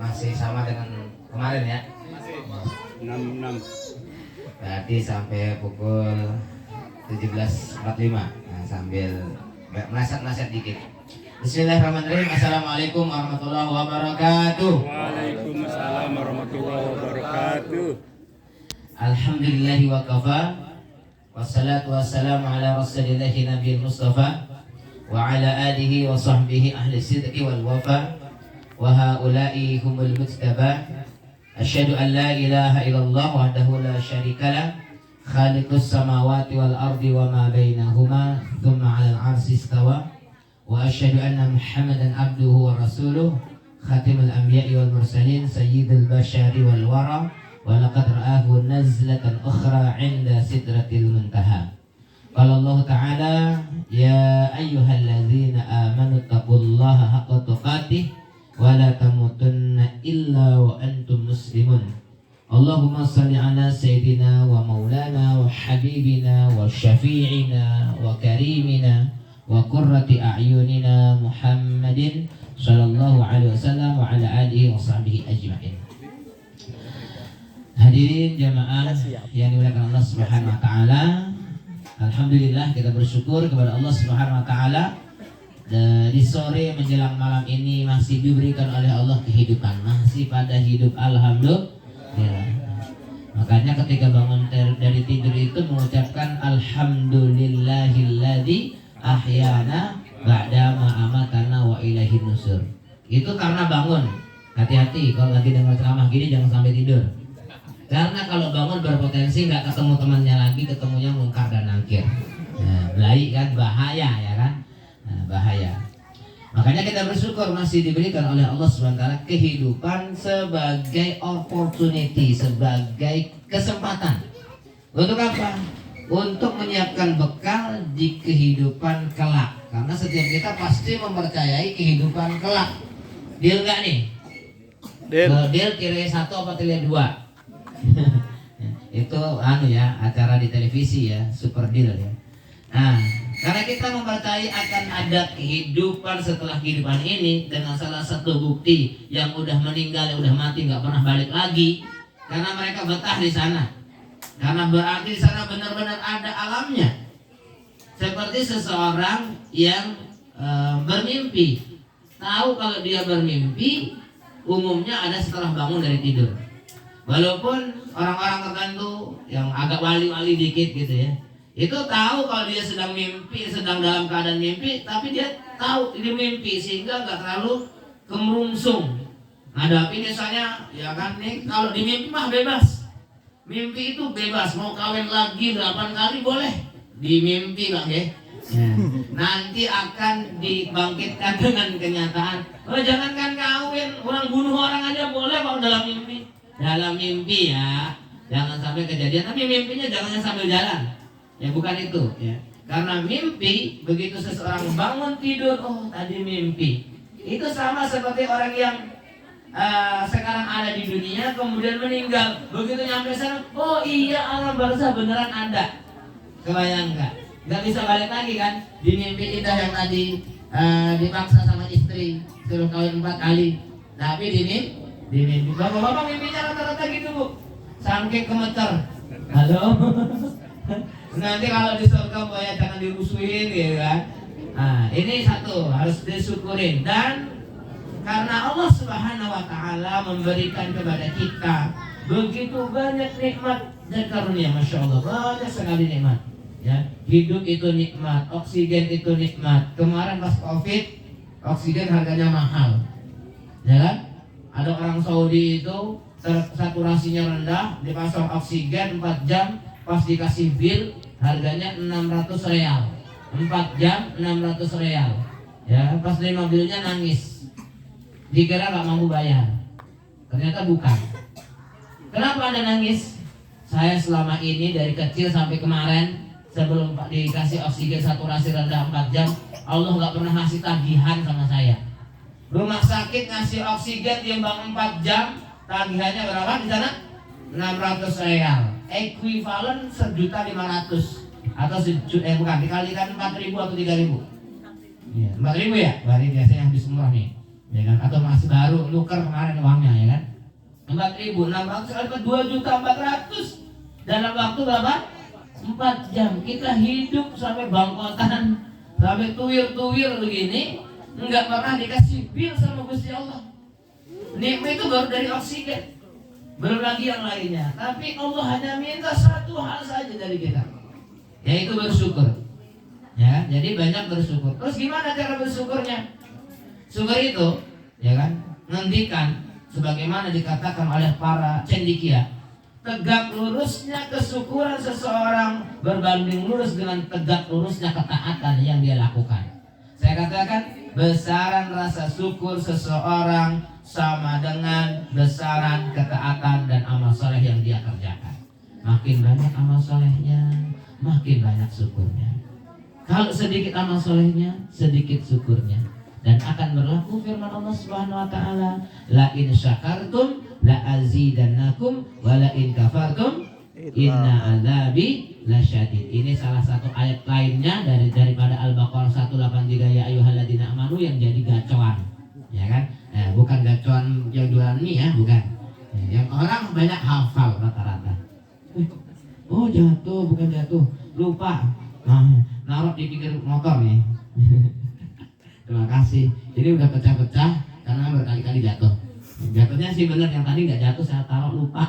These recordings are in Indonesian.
masih sama dengan kemarin ya? 6. Berarti sampai pukul 17.45. Nah, sambil meleset-meleset dikit. Bismillahirrahmanirrahim. Assalamualaikum warahmatullahi wabarakatuh. Waalaikumsalam warahmatullahi wabarakatuh. Alhamdulillahi wa kafa. Wassalatu wassalamu ala rasulillahi nabiyil mustafa wa ala alihi wa sahbihi ahli sidqi wal wafa wa haula'i humul mujtaba. Asyhadu an la ilaha illallah wahdahu la syarikalah khaliqus samawati wal ardi wa ma bainahuma thumma 'alal 'arsy istawa wa asyhadu anna Muhammadan abduhu wa rasuluh khatimul anbiya'i wal mursalin sayyidul bashari wal wara wa laqad ra'ahu nazlatan ukhra 'inda sidratil muntaha. Qala Allah ta'ala ya ayyuhalladzina amanu taqullaha haqqa tuqatih wa la tamutunna illa wa antum muslimun. Allahumma salli ala sayyidina wa maulana wa habibina wa syafi'ina wa karimina wa qurrati a'yunina Muhammadin sallallahu alaihi wasallam wa ala alihi wa sahbihi ajma'in. Hadirin jamaah yang dimuliakan Allah Subhanahu wa taala. Alhamdulillah kita bersyukur kepada Allah Subhanahu wa taala di sore menjelang malam ini masih diberikan oleh Allah kehidupan, masih pada hidup, alhamdulillah. Makanya ketika bangun dari tidur itu mengucapkan alhamdulillahilladzi ahyana ba'dama amatana wa ilaihin nusur. Itu karena bangun. Hati-hati kalau lagi dengar ceramah gini jangan sampai tidur. Karena kalau bangun berpotensi nggak ketemu temannya lagi, ketemunya mungkar dan nakir. Nah, belai kan bahaya ya kan? Nah, bahaya. Makanya kita bersyukur masih diberikan oleh Allah SWT kehidupan sebagai opportunity, sebagai kesempatan. Untuk apa? Untuk menyiapkan bekal di kehidupan kelak. Karena setiap kita pasti mempercayai kehidupan kelak. Deal nggak nih? Deal kira 1 apa kira 2? Itu ya acara di televisi ya, super deal ya. Nah, karena kita mempercayai akan ada kehidupan setelah kehidupan ini dengan salah satu bukti yang udah meninggal, yang udah mati nggak pernah balik lagi, karena mereka betah di sana. Karena berarti di sana benar-benar ada alamnya. Seperti seseorang yang bermimpi, tahu kalau dia bermimpi umumnya ada setelah bangun dari tidur. Walaupun orang-orang tertentu yang agak wali-wali dikit gitu ya, itu tahu kalau dia sedang mimpi, sedang dalam keadaan mimpi, tapi dia tahu ini mimpi sehingga nggak terlalu kemerungsung. Hadapi misalnya, ya kan nih, kalau di mimpi mah bebas. Mimpi itu bebas, mau kawin lagi 8 kali boleh di mimpi bang ya. Nanti akan dibangkitkan dengan kenyataan. Oh jangankan kawin, orang bunuh orang aja boleh kalau dalam mimpi. Dalam mimpi ya, jangan sampai kejadian. Tapi mimpinya jangan sambil jalan. Ya bukan itu ya. Karena mimpi begitu seseorang bangun tidur, oh tadi mimpi. Itu sama seperti orang yang sekarang ada di dunia kemudian meninggal. Begitu nyampe sana, oh iya alam barzah beneran ada. Kebayang nggak? Nggak bisa balik lagi kan? Di mimpi kita yang tadi dipaksa sama istri suruh kawin 4 kali. Tapi di mimpi bapak-bapak mimpinya rata-rata gitu bu. Saking kemeter. Halo. Nanti kalau di surga ya jangan dirusuhin gitu kan. Nah, ini satu harus disyukurin. Dan karena Allah Subhanahu wa taala memberikan kepada kita begitu banyak nikmat dan karunia, Masya Allah, banyak sekali nikmat. Ya, hidup itu nikmat, oksigen itu nikmat. Kemarin pas Covid, oksigen harganya mahal. Ya kan? Ada orang Saudi itu saturasinya rendah, dipasang oksigen 4 jam, pas dikasih bill harganya 600 real. 4 jam 600 real. Ya, pas terima billnya nangis. Dikira gak mampu bayar. Ternyata bukan. Kenapa Anda nangis? Saya selama ini dari kecil sampai kemarin sebelum dikasih oksigen saturasi rendah 4 jam, Allah gak pernah ngasih tagihan sama saya. Rumah sakit ngasih oksigen timbang 4 jam, tagihannya berapa di sana? 600 real. Ekuivalen 1.500.000 atau bukan dikalikan 4.000 atau 3.000. Ya, 4.000 ya? Berarti biasanya habis murah nih. Ya kan? Atau masih baru nuker kemarin uangnya 4.600 kali 2.400.000 dalam waktu berapa? 4 jam. Kita hidup sampai bangkotan, sampai tuwir-tuwir begini, nggak pernah dikasih bil sama Gusti Allah. Nikmat itu baru dari oksigen, belum lagi yang lainnya. Tapi Allah hanya minta satu hal saja dari kita, yaitu bersyukur. Ya, jadi banyak bersyukur. Terus gimana cara bersyukurnya? Syukur itu, ya kan, ngendikan sebagaimana dikatakan oleh para cendekia, tegak lurusnya kesyukuran seseorang berbanding lurus dengan tegak lurusnya ketaatan yang dia lakukan. Saya katakan, besaran rasa syukur seseorang sama dengan besaran ketaatan dan amal soleh yang dia kerjakan. Makin banyak amal solehnya, makin banyak syukurnya. Kalau sedikit amal solehnya, sedikit syukurnya. Dan akan berlaku firman Allah Subhanahu wa taala, la in syakartum la azidannakum wa la in kafartum inna azabi lasyadid. Ini salah satu ayat lainnya daripada Al-Baqarah 183 ya ayyuhalladzina amanu yang jadi gacoan. Ya kan? Bukan gacoan yang jualan mie ya, bukan. Yang orang banyak hafal rata-rata. Oh, jatuh, bukan jatuh, lupa. Naruh di pinggir motor nih. Terima kasih. Ini udah pecah-pecah karena berkali-kali jatuh. Jatuhnya sih bener, yang tadi nggak jatuh saya taruh lupa.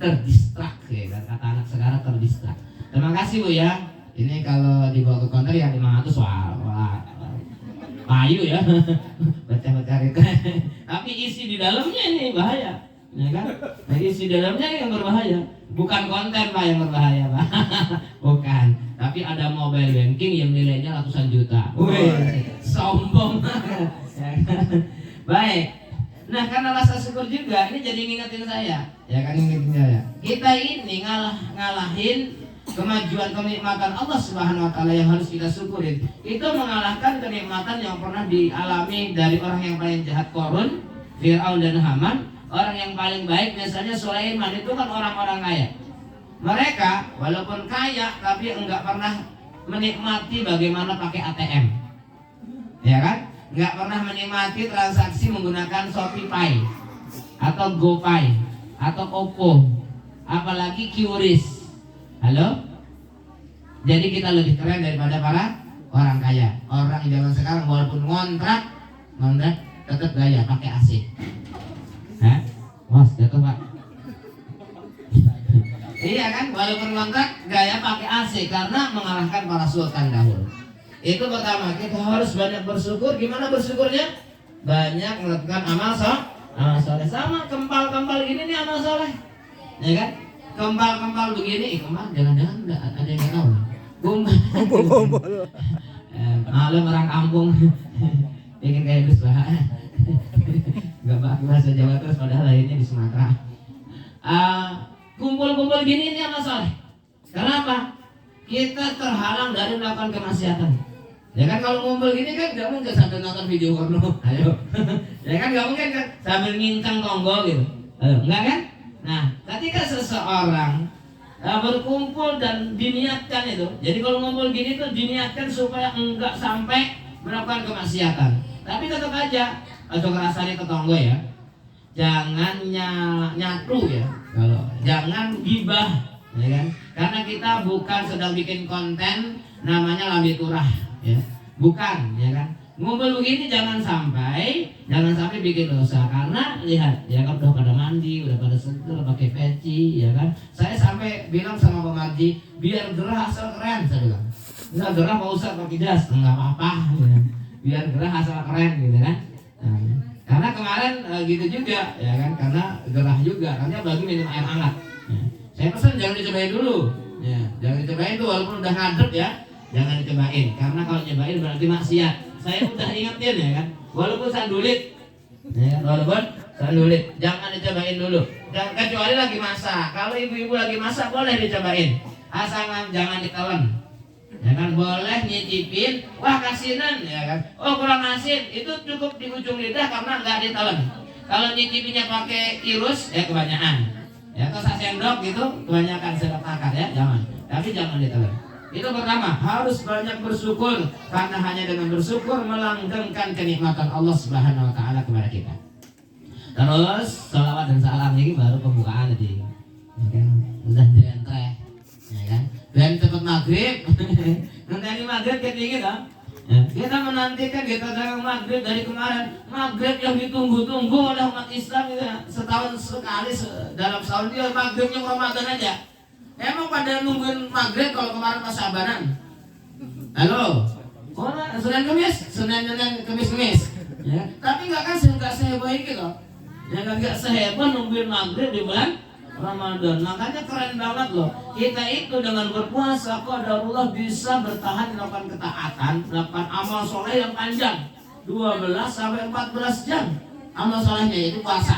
Terdistrak ya, kata anak sekarang terdistrak. Terima kasih Bu ya. Ini kalau dibawa ke konter ya 500 wah payu ya. Baca-baca itu. Tapi isi di dalamnya ini bahaya. Ya kan? Nah, isi dalamnya yang berbahaya. Bukan konten Pak yang berbahaya Pak. Bukan. Tapi ada mobile banking yang nilainya ratusan juta. Wih, sombong. Baik. Nah, karena rasa syukur juga ini jadi ngingetin saya. Ya kan, ngingetin saya. Kita ini ngalahin kemajuan kenikmatan Allah Subhanahu wa taala yang harus kita syukurin. Itu mengalahkan kenikmatan yang pernah dialami dari orang yang paling jahat Qarun, Fir'aun dan Haman. Orang yang paling baik misalnya Sulaiman, itu kan orang-orang kaya. Mereka walaupun kaya tapi enggak pernah menikmati bagaimana pakai ATM. Ya kan? Enggak pernah menikmati transaksi menggunakan ShopeePay atau GoPay atau Oppo, apalagi QRIS. Halo? Jadi kita lebih keren daripada para orang kaya. Orang zaman sekarang walaupun ngontrak tetap gaya pakai AC. Hah? Mas, jatuh Pak. Iya kan, walaupun ngontrak gaya pakai AC karena mengalahkan para sultan dahulu. Itu pertama, kita harus banyak bersyukur. Gimana bersyukurnya? Banyak melakukan amal soleh. Sama kempal-kempal gini nih amal soleh. Ya kan? Kempal-kempal begini, kempal jangan-jangan ada yang nggak tahu. Kumpul. Maklum orang kampung. Ingin kayak Gus Bah. Gak pakai bahasa Jawa terus padahal lainnya di Sumatera. Kumpul-kumpul gini ini amal soleh. Kenapa? Kita terhalang dari melakukan kemaksiatan. Ya kan, kalau ngumpul gini kan gak mungkin sambil nonton video porno. Ayo. Ya kan gak mungkin kan sambil ngincang tonggol gitu. Ayo, enggak kan? Nah, ketika seseorang berkumpul dan diniatkan itu. Jadi kalau ngumpul gini tuh diniatkan supaya enggak sampai melakukan kemaksiatan. Tapi tetap aja untuk rasanya ke tonggo ya. Jangan nyatu ya. Kalau jangan gibah, ya kan? Karena kita bukan sedang bikin konten namanya lambe turah, ya. Bukan, ya kan? Ngumpul begini jangan sampai bikin dosa. Karena lihat, ya kan udah pada mandi, udah pada seger, pakai peci, ya kan? Saya sampai bilang sama Pak Marji, biar gerah asal keren, saya bilang. Enggak gerah Pak Ustadz pakai jas, enggak apa-apa, ya. Biar gerah asal keren, gitu kan? Nah, karena kemarin gitu juga, ya kan? Karena gerah juga, karena bagi minum air hangat. Ya. Saya pesan jangan dicobain dulu, ya. Jangan dicobain tuh walaupun udah ngadep ya, jangan dicobain. Karena kalau nyobain berarti maksiat. Saya udah ingetin ya kan, walaupun sandulit, ya, walaupun sandulit, jangan dicobain dulu. Dan kecuali lagi masak. Kalau ibu-ibu lagi masak boleh dicobain, asal jangan ditelan. Ya kan, boleh nyicipin, wah kasinan ya kan, oh kurang asin, itu cukup di ujung lidah karena nggak ditelan. Kalau nyicipinnya pakai irus ya kebanyakan, ya atau sendok gitu kebanyakan sedap akar ya, jangan. Tapi jangan ditelan. Itu pertama, harus banyak bersyukur karena hanya dengan bersyukur melanggengkan kenikmatan Allah Subhanahu wa taala kepada kita. Terus sholawat dan salam ini baru pembukaan tadi. Ya kan? Udah diantre. Ya kan? Dan tepat maghrib. Nanti maghrib kita ingin kan? Ya, kita menantikan kita dalam maghrib dari kemarin. Maghrib yang ditunggu-tunggu oleh umat Islam itu ya. Setahun sekali dalam setahun dia maghribnya Ramadan aja. Emang pada nungguin maghrib kalau kemarin pas Sabanan? Halo? Oh, Senin Kemis. Ya, tapi nggak kan nggak seheboh itu loh. Ya nggak seheboh nungguin maghrib di bulan Ramadan. Makanya keren banget loh. Kita itu dengan berpuasa qadarullah bisa bertahan melakukan ketaatan, melakukan amal soleh yang panjang 12 sampai 14 jam. Amal solehnya itu puasa.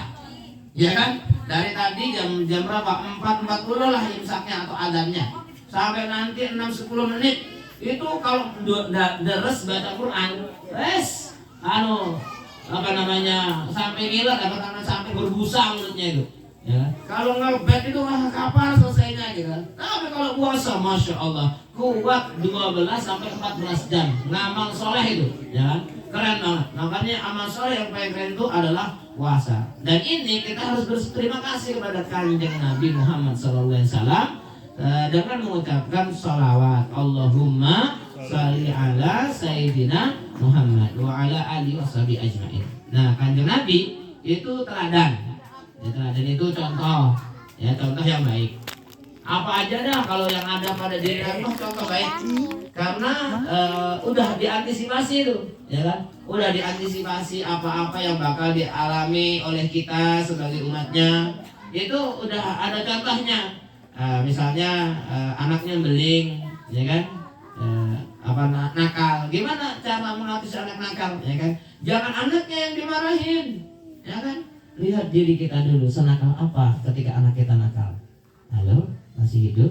Ya kan? Dari tadi jam berapa? 4.40 lah imsaknya atau adanya. Sampai nanti 6-10 menit. Itu kalau deres baca Quran, sampai ngiler karena sampai berbusa mulutnya itu. Ya. Kalau ngebet itu kapan selesainya gitu. Tapi kalau puasa, masya Allah, kuat 12 sampai 14 jam. Ngamal soleh itu, ya kan? Keren banget. Makanya amal soleh yang paling keren itu adalah puasa. Dan ini kita harus berterima kasih kepada kanjeng Nabi Muhammad SAW dengan mengucapkan sholawat Allahumma sholli ala Sayyidina Muhammad wa ala alihi washabihi ajma'in. Nah, kanjeng Nabi itu teladan. Ya, teladan itu contoh, ya contoh yang baik. Apa aja dah kalau yang ada pada diri Allah contoh baik. Karena udah diantisipasi itu, ya kan? Udah diantisipasi apa-apa yang bakal dialami oleh kita sebagai umatnya. Itu udah ada contohnya. Misalnya anaknya beling, ya kan? Nakal. Gimana cara mengatasi anak nakal, ya kan? Jangan anaknya yang dimarahin, ya kan? Lihat diri kita dulu, senakal apa ketika anak kita nakal. Halo, masih hidup?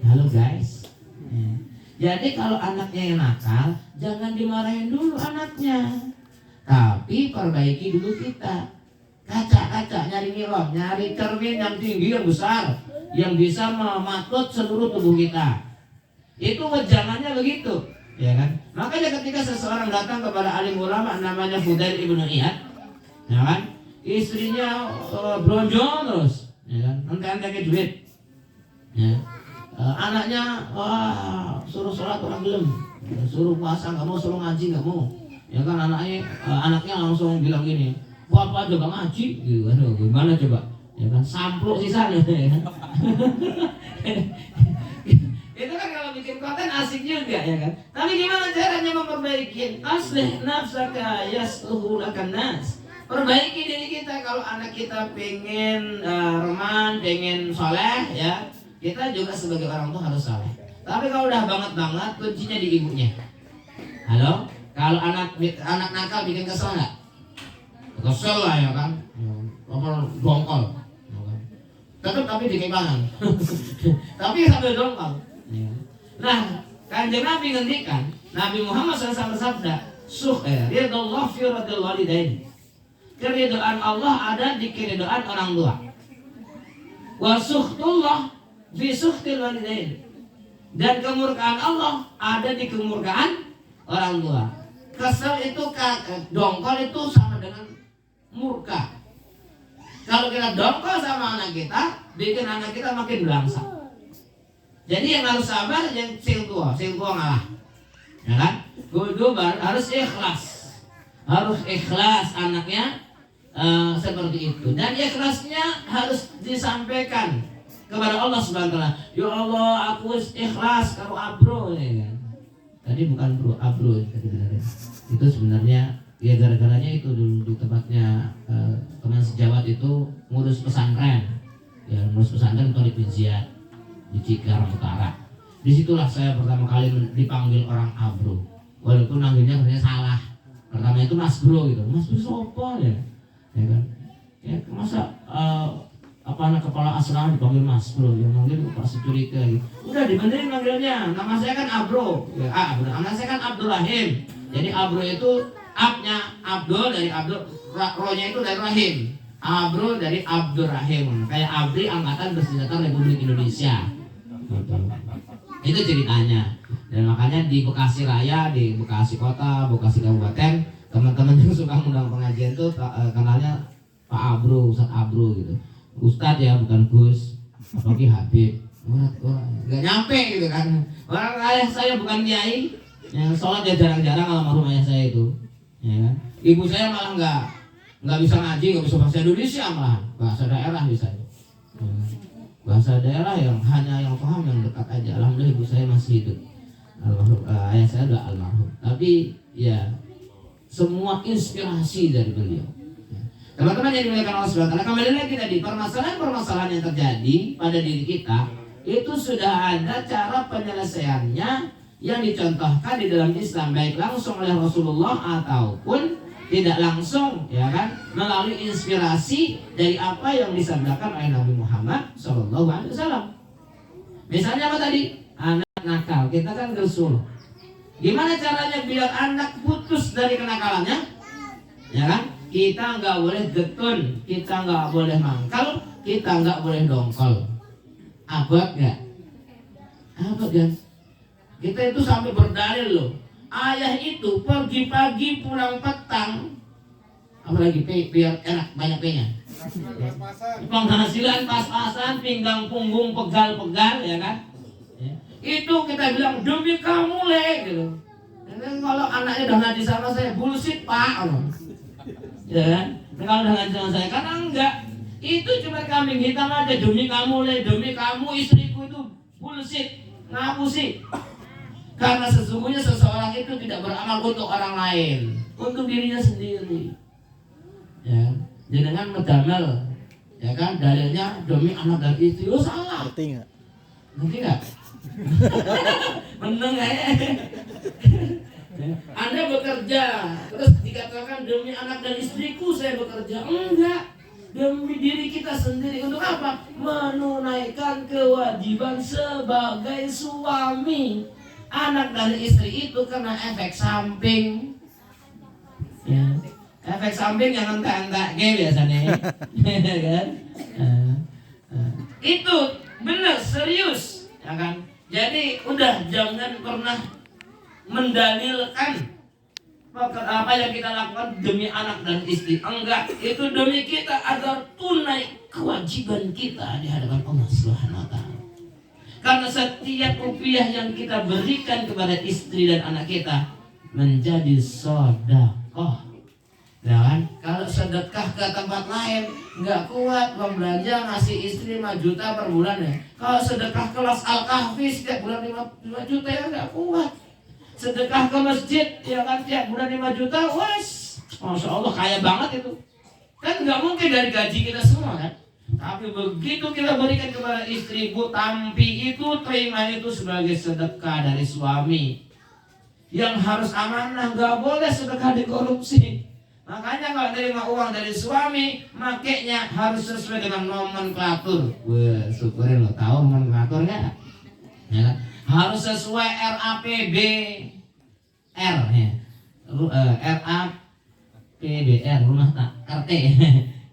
Halo guys. Ya. Jadi kalau anaknya yang nakal, jangan dimarahin dulu anaknya, tapi perbaiki dulu kita. Kaca-kaca, nyari nilon, nyari cermin yang tinggi, yang besar, yang bisa mematut seluruh tubuh kita. Itu wejangannya begitu, ya kan? Makanya ketika seseorang datang kepada alim ulama namanya Fudail ibnu Iyad, ya kan? Istrinya bronjong terus, ya kan? Ente-ente duit, ya. Anaknya suruh sholat orang belum, suruh puasa nggak mau, suruh ngaji nggak mau, ya kan? Anaknya langsung bilang gini, bapak juga ngaji, gitu. Aduh, gimana coba, ya kan? Sampluk sisanya, ya kan? Itu kan kalau bikin konten asik juga, ya kan? Tapi gimana caranya memperbaiki? Aslih nafsaka yasluhu lakan nas. Perbaiki diri kita. Kalau anak kita pengen reman, pengen soleh, ya kita juga sebagai orang tua harus soleh. Tapi kalau udah banget kuncinya di ibunya. Halo, kalau anak nakal bikin kesel nggak? Kesel lah, ya kan? Dongkol, tapi di kanan. Tapi sambil dongkol. Nah, kanjeng Nabi ngendikan, Nabi Muhammad SAW bersabda, ridallah fi ridal walidain. Keridhaan Allah ada di keridhaan orang tua. Wa sukhtullah fi sukhtil walidain. Dan kemurkaan Allah ada di kemurkaan orang tua. Kesel itu, dongkol itu sama dengan murka. Kalau kita dongkol sama anak kita, bikin anak kita makin belangsak. Jadi yang harus sabar yang sing tua ngalah, ya kan? Kudu harus ikhlas anaknya seperti itu. Dan ikhlasnya harus disampaikan kepada Allah Subhanahu wa taala. Ya Allah, aku ikhlas kalau abro, ya kan? Tadi bukan bro, abro tadi benar. Itu sebenarnya ya gara-garanya itu dulu di tempatnya teman sejawat itu ngurus pesantren. Ya, ngurus pesantren Thalib bin Ziyad di Cikarang Utara. Disitulah saya pertama kali dipanggil orang abro. Walaupun manggilnya sebenarnya salah. Pertama itu Mas Bro gitu. Mas Bro sopo ya? Ya kan? Ya masa anak kepala asrama dipanggil Mas Bro, yang manggil Pak Security lagi. Udah dibenerin manggilnya. Nama saya kan Abro. Ya, nama saya kan Abdul Rahim. Jadi Abro itu abnya Abdul dari Abdul, rohnya itu dari Rahim. Abro dari Abdur Rahim. Kayak Abri Angkatan Bersenjata Republik Indonesia. Itu ceritanya. Dan makanya di Bekasi Raya, di Bekasi Kota, Bekasi Kabupaten, teman-teman yang suka undang pengajian itu kenalnya Pak Abro, Ustadz Abro gitu. Ustadz ya bukan Gus, apalagi Habib. Nggak nyampe gitu kan. Orang ayah saya bukan kiai, yang sholat ya jarang-jarang almarhum ayah saya itu. Ya kan? Ibu saya malah nggak bisa ngaji, nggak bisa bahasa Indonesia malah bahasa daerah bisa. Bahasa daerah yang hanya yang paham yang dekat aja. Alhamdulillah ibu saya masih hidup. Almarhum, ayah saya udah almarhum. Tapi ya semua inspirasi dari beliau. Teman-teman yang dimuliakan Allah Subhanahu wa taala, kembali lagi tadi permasalahan-permasalahan yang terjadi pada diri kita itu sudah ada cara penyelesaiannya yang dicontohkan di dalam Islam, baik langsung oleh Rasulullah ataupun tidak langsung, ya kan, melalui inspirasi dari apa yang disabdakan oleh Nabi Muhammad SAW. Misalnya apa tadi? Anak nakal, kita kan Rasul. Gimana caranya biar anak putus dari kenakalannya? Ya kan? Kita nggak boleh getun, kita nggak boleh mangkal, kita nggak boleh dongkol. Abad nggak? Abad kan? Kita itu sampai berdalil loh. Ayah itu pagi-pagi pulang petang, apalagi biar enak banyak P-nya. Penghasilan pas-pasan, pinggang punggung pegal-pegal, ya kan? Ya. Itu kita bilang demi kamu le, gitu. Dan kalau anaknya udah ngaji sama saya, bullshit pak, ya kan? Kalau udah ngaji sama saya, karena enggak. Itu cuma kambing hitam aja, demi kamu le, demi kamu istriku, itu bullshit, ngapusi. Karena sesungguhnya seseorang itu tidak beramal untuk orang lain, untuk dirinya sendiri. Ya, jangan ngedamel, ya kan? Dalilnya demi anak dan istri, oh salah. Ngerti nggak? Ngerti nggak? Meneng ya. Anda bekerja, terus dikatakan demi anak dan istriku saya bekerja, enggak. Demi diri kita sendiri. Untuk apa? Menunaikan kewajiban sebagai suami. Anak dan istri itu kena efek samping, ya. Efek samping yang entak-entak biasanya, kan? Itu benar serius, ya kan? Jadi udah jangan pernah mendalilkan apa yang kita lakukan demi anak dan istri. Enggak, itu demi kita agar tunai kewajiban kita di hadapan Allah Subhanahu wa taala. Karena setiap rupiah yang kita berikan kepada istri dan anak kita menjadi sedekah. Ya kan? Kalau sedekah ke tempat lain nggak kuat, belanja ngasih istri 5 juta per bulan ya. Kalau sedekah kelas Al-Kahfi setiap bulan 5 juta ya nggak kuat. Sedekah ke masjid ya kan tiap bulan 5 juta, wes, masya Allah kaya banget itu. Kan nggak mungkin dari gaji kita semua kan. Tapi begitu kita berikan kepada istri, bu, tampi itu terima itu sebagai sedekah dari suami yang harus amanah, nggak boleh sedekah dikorupsi. Makanya kalau terima uang dari suami, makainya harus sesuai dengan nomenklatur. Wah, syukurin lo tahu nomenklatur nggak? Ya, harus sesuai RAPB R ya, RAPBR rumah RT.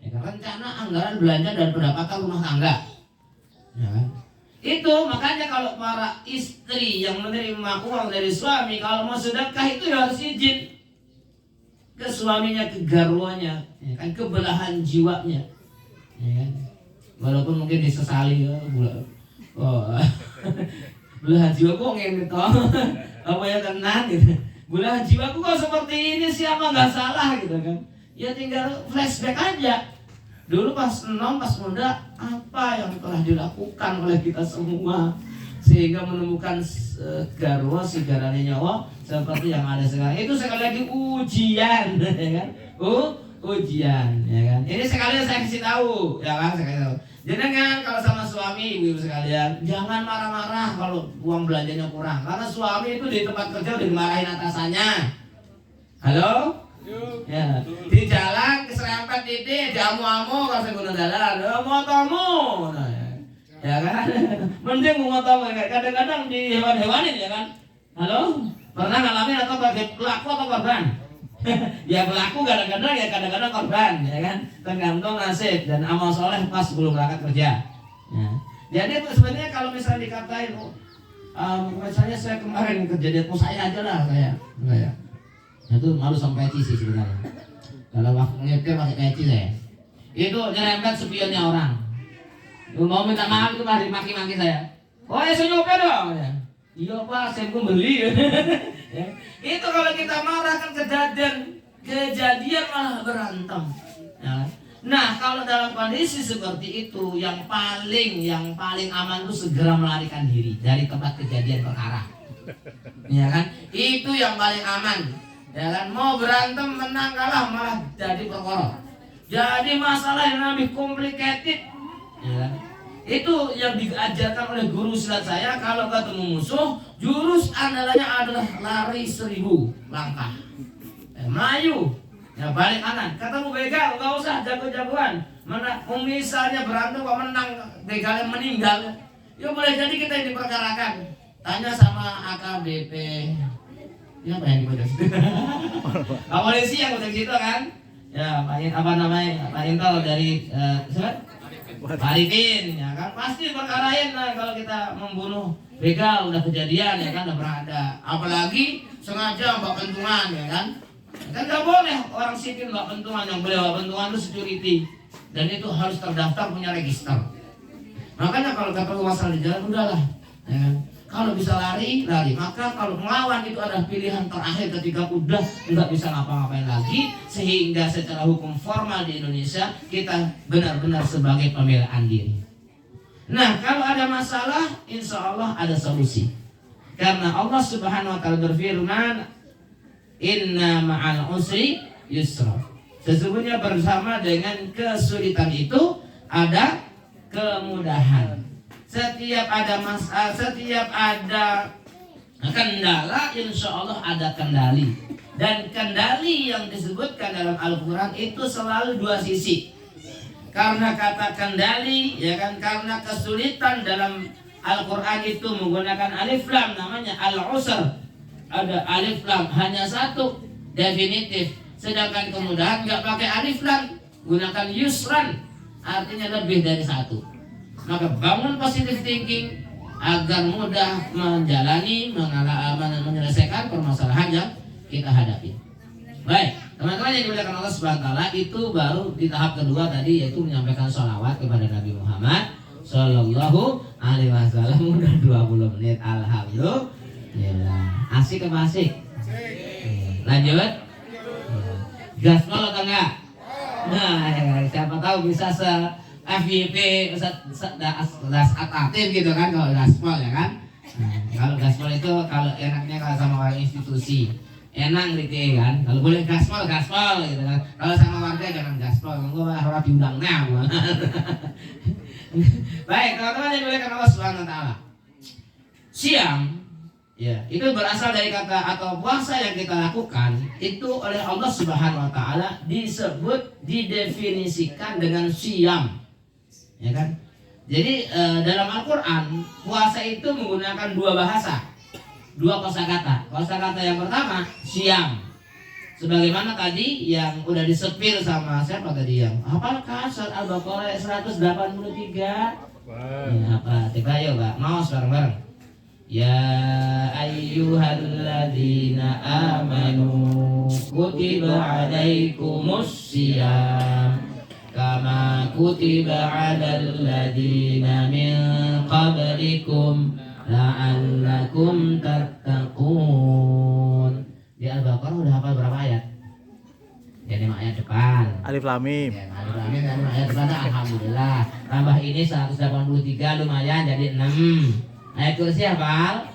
Rencana anggaran belanja dan pendapatan rumah tangga, ya kan? Itu makanya kalau para istri yang menerima uang dari suami, kalau mau sedekah itu ya harus izin ke suaminya, ke garwanya, ya kan? Kebelahan jiwanya, ya kan? Walaupun mungkin disesali ya, belahan jiwa kok ngene toh, apa ya tenang gitu. Belahan jiwaku kok seperti ini, siapa nggak salah gitu kan? Ya tinggal flashback aja. Dulu pas pas muda, apa yang telah dilakukan oleh kita semua sehingga menemukan garwa sigarane nyawa seperti yang ada sekarang. Itu sekali lagi ujian, ya kan? Ujian, ya kan? Ini sekalian saya kasih tahu, ya kan? Saya kasih tahu. Jangan kalau sama suami, ibu sekalian, jangan marah-marah kalau uang belanjanya kurang. Karena suami itu di tempat kerja udah dimarahin atasannya. Halo? Ya, di jalan keserempet titik, diamu-amu kalau saya guna jalan, motomu, nah, ya kan? Mending motomu, kadang-kadang di hewan-hewanin, ya kan? Halo, pernah ngalamin atau pelaku atau korban? Ya pelaku kadang-kadang ya kadang-kadang korban, ya kan? Tergantung nasib dan amal soleh pas sebelum berangkat kerja. Ya. Jadi sebenarnya kalau misalnya dikatain, misalnya saya kemarin kejadian, saya aja lah saya. Itu malu sampai peci sih sebenarnya. Kalau waktu nyetir pakai peci saya. Itu nyerempet spionnya orang. Mau minta maaf itu mah dimaki-maki saya. Oh ya saya nyopet dong. Iya Pak, saya pun beli. Ya. Itu kalau kita marah kan kejadian malah berantem. Ya. Nah kalau dalam kondisi seperti itu yang paling aman itu segera melarikan diri dari tempat kejadian perkara. Ya kan? Itu yang paling aman. Ya kan? Mau berantem menang kalah malah jadi perkara. Jadi masalah yang lebih complicated. Ya kan? Itu yang diajarkan oleh guru silat saya. Kalau ketemu musuh, jurus andalanya adalah lari 1000 langkah. Melayu, ya balik kanan. Ketemu begal, nggak usah jago-jagoan. Misalnya berantem kok menang, begalnya meninggal. Ya boleh jadi kita yang diperkarakan. Tanya sama AKBP. Ya apa yang dibaca situ? Pak polisi yang baca situ kan? Ya apa namanya? Pak Intel dari Pak Arifin, ya kan pasti perkarain lah kalau kita membunuh begal udah kejadian ya kan udah berada, apalagi sengaja mbak pentungan ya kan nggak boleh orang sipil mbak pentungan, yang boleh mbak pentungan itu security dan itu harus terdaftar punya register. Makanya kalau ketemu masalah di jalan udahlah, ya kan? Kalau bisa lari. Maka kalau melawan itu adalah pilihan terakhir ketika udah nggak bisa ngapa-ngapain lagi, sehingga secara hukum formal di Indonesia kita benar-benar sebagai pembelaan diri. Nah kalau ada masalah, insya Allah ada solusi. Karena Allah Subhanahu Wa Taala berfirman, Inna ma'al usri yusra. Sesungguhnya bersama dengan kesulitan itu ada kemudahan. Setiap ada masalah, setiap ada kendala, insya Allah ada kendali. Dan kendali yang disebutkan dalam Al-Quran itu selalu dua sisi. Karena kata kendali, ya kan, karena kesulitan dalam Al-Quran itu menggunakan alif lam, namanya al-usr. Ada alif lam, hanya satu, definitif. Sedangkan kemudahan nggak pakai alif lam, gunakan yusran, artinya lebih dari satu. Maka bangun positive thinking agar mudah menjalani, menyelesaikan permasalahan yang kita hadapi. Baik, teman-teman yang dimuliakan Allah Subhanahu Wa Taala, itu baru di tahap kedua tadi, yaitu menyampaikan sholawat kepada Nabi Muhammad Sallallahu Alaihi Wasallam. Udah 20 menit, alhamdulillah. Asik apa asik? Lanjut. Gaspol atau enggak? Nah, siapa tahu bisa FYP das atatif gitu kan kalau gaspol ya kan. Kalau gaspol itu kalau enaknya kalau sama orang institusi enak gitu kan. Kalau boleh gaspol gitu kan. Kalau sama warga jangan gaspol, gua harap diundangnya. Baik, teman-teman yang dimuliakan Allah Subhanahu Wa Taala. Siam ya, itu berasal dari kata atau puasa yang kita lakukan itu oleh Allah Subhanahu Wa Taala disebut, didefinisikan dengan siam. Ya kan? Jadi dalam Al-Quran puasa itu menggunakan dua bahasa, dua kosakata. Kosakata yang pertama siam, sebagaimana tadi yang udah disepil sama siapa tadi yang hafalkah surat Al-Baqarah 183? Ya, apa? Coba yuk Pak, mau bareng-bareng. Ya ayyuhalladzina amanu kutiba alaikumus syiyam kama kutiba 'alal ladzina min qablikum la'allakum tattaqun. Di Al-Baqarah udah hafal berapa ayat? Ya 5 ayat depan. Alif Lam Mim. Ya, Alif Lam Mim 5 ayat depan, alhamdulillah. Tambah ini 183 lumayan jadi 6. Ayat kursi hafal?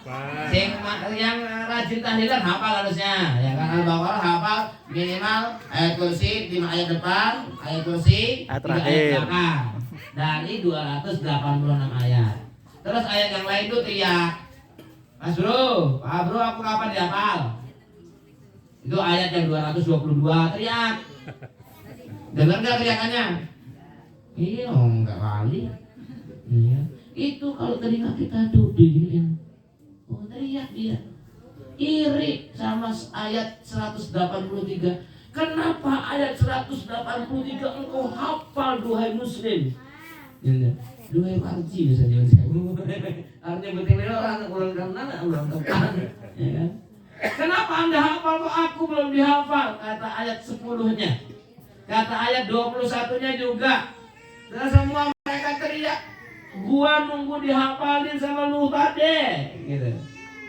Yang rajin tahlilan hafal harusnya. Ya kan Al-Baqarah hafal minimal ayat kursi 5 ayat depan, ayat kursi 3 ayat belakang. Dari 286 ayat. Terus ayat yang lain itu teriak. Mas Bro, Pak Bro aku kapan dihafal? Itu ayat yang 222 teriak. Dengar nggak teriakannya? Iya, enggak kali. Iya. Itu kalau telinga kita tuh diginiin, oh teriak dia, iri sama ayat 183. Kenapa ayat 183 engkau hafal duhai muslim? Duhai marji misalnya. Artinya betul-betul orang kenal, ya kan? Kenapa Anda hafal kok aku belum dihafal? Kata ayat 10-nya. Kata ayat 21-nya juga. Dan semua mereka teriak, gua nunggu dihafalin sama lu pade, gitu.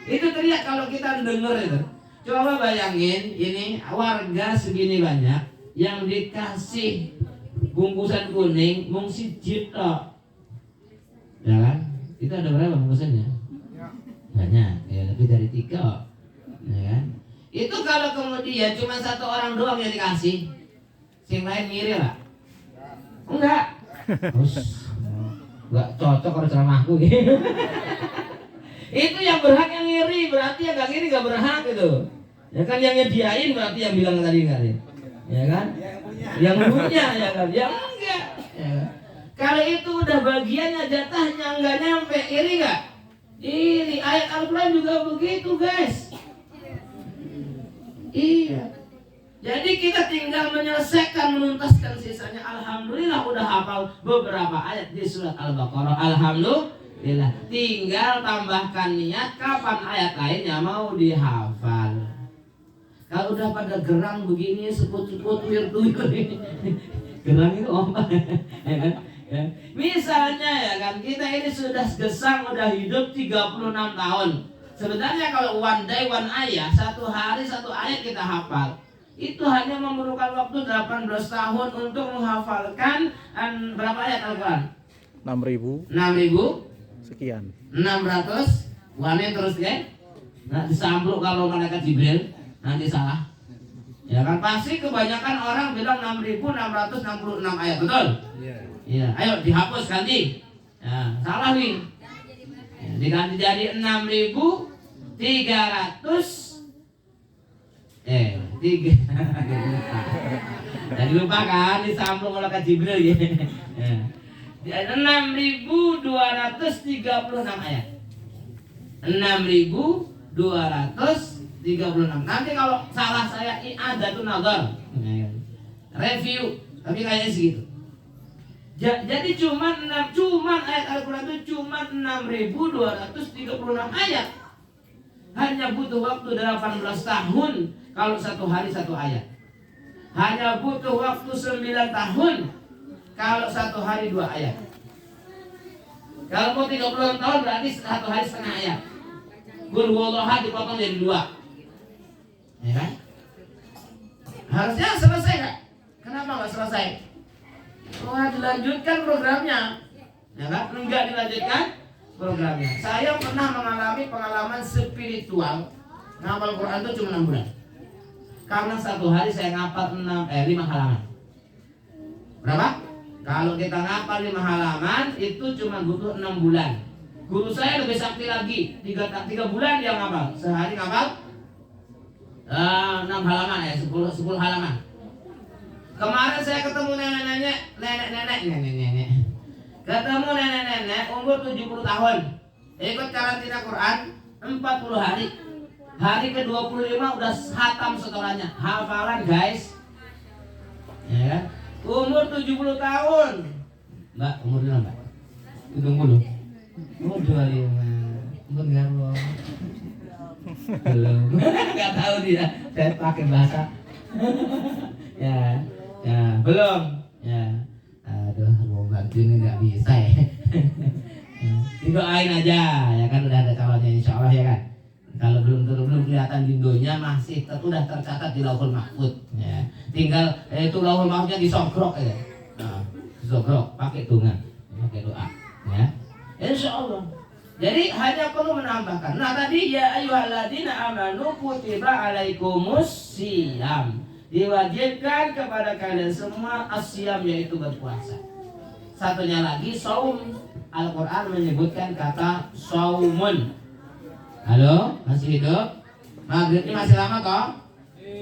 Itu teriak kalau kita denger itu. Coba bayangin ini warga segini banyak yang dikasih bungkusan kuning mung siji tok. Ya kan? Itu ada berapa bungkusannya? Banyak, ya lebih dari 3. Ya kan? Itu kalau kemudian cuma 1 orang doang yang dikasih, yang lain ngiri lah. Enggak. Terus enggak cocok kalau ceramahku gitu. Itu yang berhak yang ngiri, berarti yang gak ngiri gak berhak gitu. Ya kan yang nyediain berarti yang bilang tadi enggak. Ya kan? Yang punya ya kan? Yang enggak. Ya kan? Kalau itu udah bagiannya jatahnya enggak nyampe, iri enggak? Iri. Ayat Al-Quran juga begitu, guys. Iya. Jadi kita tinggal menyelesaikan, menuntaskan sisanya. Alhamdulillah udah hafal beberapa ayat di surat Al-Baqarah. Alhamdulillah. Tinggal tambahkan niat kapan ayat lainnya mau dihafal. Kalau udah pada gerang begini, seput-seput, wir-wir ini. Gerang itu apa? Ya kan? Ya. Misalnya ya kan, kita ini sudah gesang, udah hidup 36 tahun. Sebenarnya kalau one day one ayat, 1 hari 1 ayat kita hafal, itu hanya memerlukan waktu 18 tahun untuk menghafalkan berapa ayat Al-Quran? 6.000 sekian. 600 wanin terus kan? Nah, disampluk kalau malaikat Jibril nanti salah. Ya kan pasti kebanyakan orang bilang 6.666 ayat, betul? Iya. Iya, ayo dihapus ganti. Ya, salah nih. Ya, diganti jadi 6.300 3 jadi lupa kan disamplung malaikat Jibril ya. 6.236 ayat. 6.236. Nanti kalau salah saya ada tuh nazar. Review, tapi kayaknya segitu. Jadi cuman ayat Al-Quran itu cuma 6.236 ayat. Hanya butuh waktu 18 tahun kalau 1 hari 1 ayat. Hanya butuh waktu 9 tahun kalau 1 hari 2 ayat. Kalau mau 30 tahun berarti 1 hari setengah ayat. Qul huwallahu dipotong jadi 2. Ya kan? Harusnya selesai kan? Kenapa nggak selesai? Wah, dilanjutkan programnya. Ya kan? Enggak dilanjutkan programnya. Saya pernah mengalami pengalaman spiritual. Ngapal Quran itu cuma 6 bulan. Karena 1 hari saya ngapal 5 halaman. Berapa? Kalau kita ngapal 5 halaman itu cuma butuh 6 bulan. Guru saya lebih sakti lagi. 3 bulan dia ngapal. Sehari ngapal 6 halaman ya, 10 halaman. Kemarin saya ketemu nenek-nenek. Ketemu nenek-nenek umur 70 tahun. Ikut karantina Quran 40 hari. Hari ke-25 udah khatam setorannya. Hafalan, guys. Ya kan? Umur 70 tahun. Mbak, umurnya Mbak? 70. Umur 25. Umur garwo. Belum. Enggak tahu dia. Saya pakai bahasa. Ya, belum. Ya. Aduh, mau bantuin nggak bisa ya. Didoain aja, ya kan udah ada calonnya insya Allah ya kan. Kalau belum kelihatan dindonya masih udah tercatat di Lauhul Mahfuz. Ya. Tinggal itu Lauhul Mahfuznya disogrok ya. Nah, disogrok pakai tungan, pakai doa. Ya, insya Allah. Jadi hanya perlu menambahkan. Nah tadi ya ayyuhalladzina amanu kutiba alaikumus siyam. Diwajibkan kepada kalian semua asyam yaitu berpuasa. Satunya lagi saum. Al-Quran menyebutkan kata saumun. Halo, masih hidup? Maghribnya masih lama kok?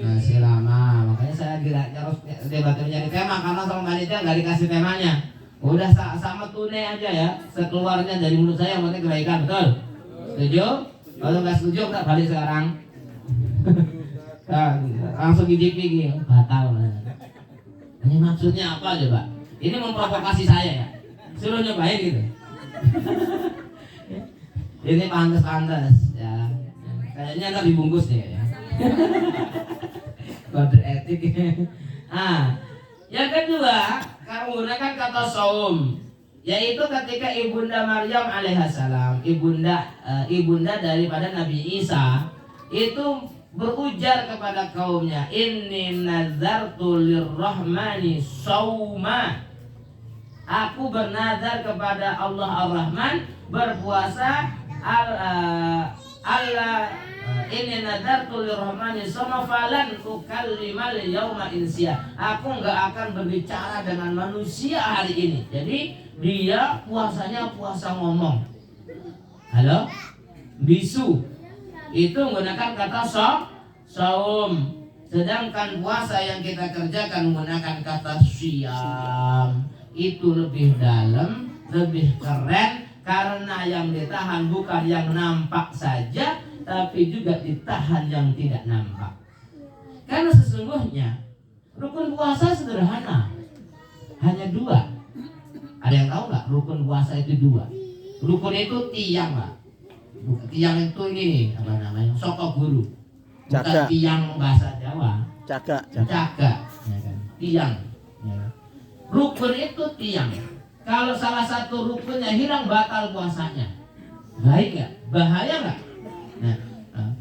Masih lama. Makanya saya harus debat mencari tema karena sama panitia nggak dikasih temanya. Udah sama tunai aja ya. Sekeluarnya dari mulut saya yang penting kebaikan, betul? Setuju? Kalau nggak setuju kita balik sekarang. Langsung gigi batal. Ini maksudnya apa coba? Ini memprovokasi saya ya. Suruh nyobain gitu. Ini pantas ya. Kayaknya nggak dibungkus nih ya. Kode etik. Yang kedua, kamu gunakan kata saum, yaitu ketika ibunda Maryam alaihissalam, ibunda daripada Nabi Isa, itu berujar kepada kaumnya, inni nazartu lirrahmani sauma. Aku bernazar kepada Allah Ar-Rahman berpuasa ini nadartu lirrahmani sama falan tukallimal yauma insia. Aku enggak akan berbicara dengan manusia hari ini. Jadi dia puasanya puasa ngomong. Halo? Bisu. Itu menggunakan kata saum. Sedangkan puasa yang kita kerjakan menggunakan kata siam. Itu lebih dalam, lebih keren, karena yang ditahan bukan yang nampak saja, tapi juga ditahan yang tidak nampak. Karena sesungguhnya rukun puasa sederhana, hanya dua. Ada yang tahu nggak rukun puasa itu dua? Rukun itu tiang, Pak. Tiang itu ini apa namanya? Sokok guru. Bukan tiang bahasa Jawa. Caga. Ya kan? Tiang. Ya kan? Rukun itu tiang. Kalau salah satu rukunnya hilang, batal puasanya. Baik nggak? Bahaya nggak? Nah,